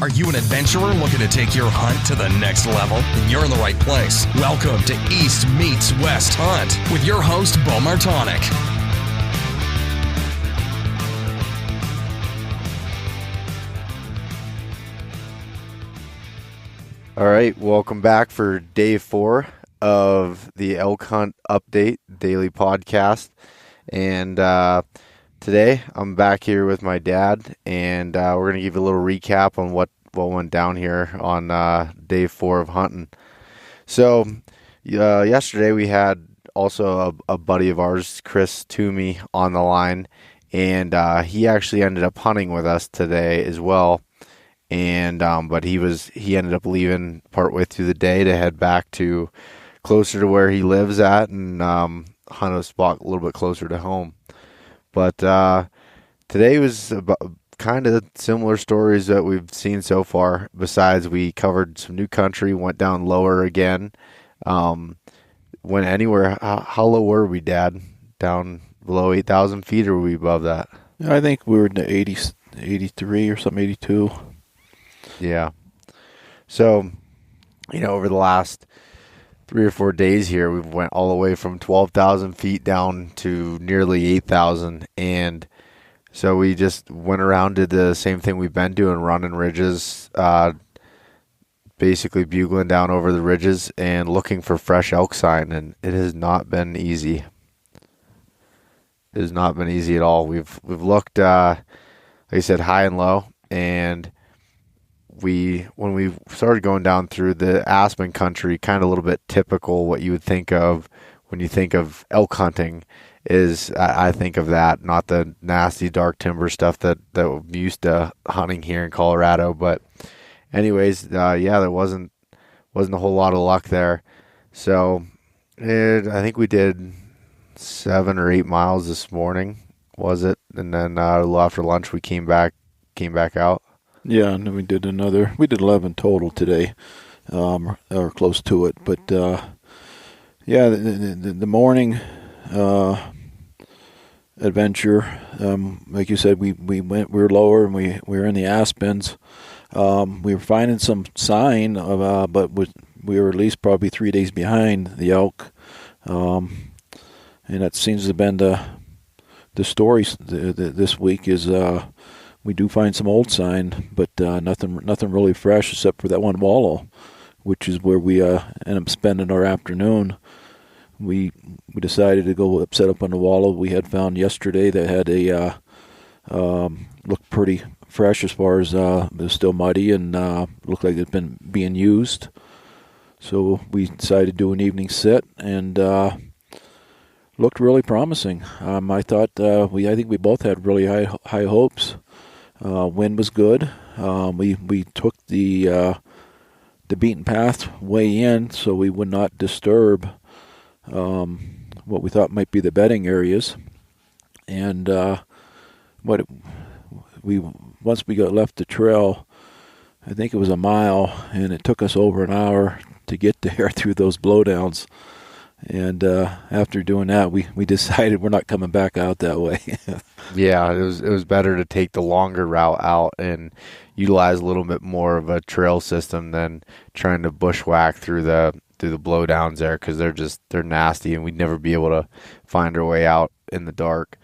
Are you an adventurer looking to take your hunt to the next level? Then you're in the right place. Welcome to East Meets West Hunt with your host, Beau Martonik. All right, welcome back for day 4 of the Elk Hunt Update daily podcast. And today I'm back here with my dad, and we're going to give you a little recap on what went down here on day 4 of hunting. So yesterday we had also a buddy of ours, Chris Toomey, on the line, and he actually ended up hunting with us today as well. And but he ended up leaving partway through the day to head back to closer to where he lives at and hunt a spot a little bit closer to home. But today was kind of similar stories that we've seen so far. Besides, we covered some new country, went down lower again. Went anywhere. How low were we, Dad? Down below 8,000 feet, or were we above that? I think we were in the 83 or something, 82. Yeah. So, over the last 3 or 4 days here, we went all the way from 12,000 feet down to nearly 8,000. And so we just went around, did the same thing we've been doing, running ridges, basically bugling down over the ridges and looking for fresh elk sign. And it has not been easy. It has not been easy at all. We've looked, like I said, high and low, and when we started going down through the aspen country, kind of a little bit typical what you would think of when you think of elk hunting is, I think of that, not the nasty dark timber stuff that we're used to hunting here in Colorado. But anyways, there wasn't a whole lot of luck there. So I think we did 7 or 8 miles this morning, was it? And then after lunch we came back out. Yeah, and then we did 11 total today, or close to it. But the morning adventure, like you said, we were lower and we were in the aspens. We were finding some sign of, but we were at least probably 3 days behind the elk, and that seems to have been the story this week is. We do find some old sign, but nothing really fresh except for that one wallow, which is where we end up spending our afternoon. We decided to go set up on the wallow we had found yesterday that had looked pretty fresh as far as it was still muddy and looked like it's been being used. So we decided to do an evening sit and looked really promising. I thought I think we both had really high hopes. Wind was good. We took the beaten path way in, so we would not disturb what we thought might be the bedding areas. And once we got left the trail, I think it was a mile, and it took us over an hour to get there through those blowdowns. And after doing that, we decided we're not coming back out that way. Yeah, it was better to take the longer route out and utilize a little bit more of a trail system than trying to bushwhack through the blowdowns there, because they're nasty and we'd never be able to find our way out in the dark.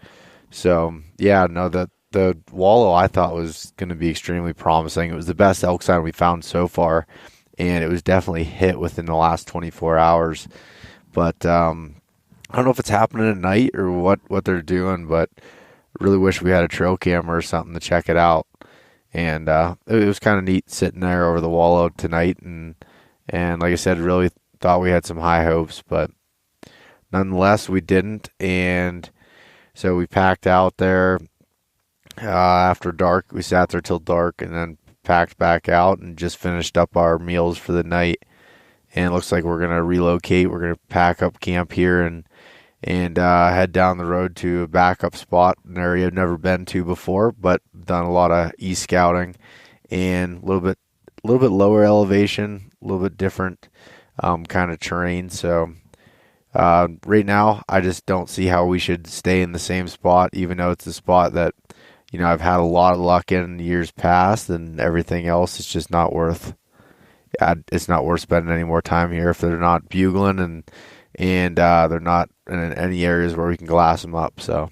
So the wallow I thought was going to be extremely promising. It was the best elk sign we found so far, and it was definitely hit within the last 24 hours. But I don't know if it's happening at night or what they're doing, but really wish we had a trail camera or something to check it out. And it was kind of neat sitting there over the wallow tonight. And like I said, really thought we had some high hopes, but nonetheless, we didn't. And so we packed out there after dark. We sat there till dark and then packed back out and just finished up our meals for the night. And it looks like we're going to relocate. We're going to pack up camp here and head down the road to a backup spot, an area I've never been to before, but done a lot of e-scouting and a little bit lower elevation, a little bit different kind of terrain. So right now, I just don't see how we should stay in the same spot, even though it's the spot that I've had a lot of luck in years past, and everything else is just not worth. It's not worth spending any more time here if they're not bugling and they're not in any areas where we can glass them up. So.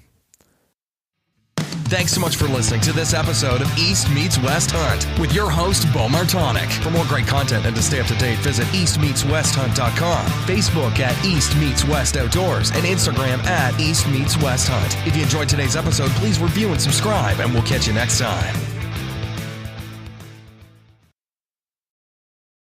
Thanks so much for listening to this episode of East Meets West Hunt with your host, Beau Martonik. For more great content and to stay up to date, visit eastmeetswesthunt.com, Facebook at East Meets West Outdoors, and Instagram at East Meets West Hunt. If you enjoyed today's episode, please review and subscribe, and we'll catch you next time.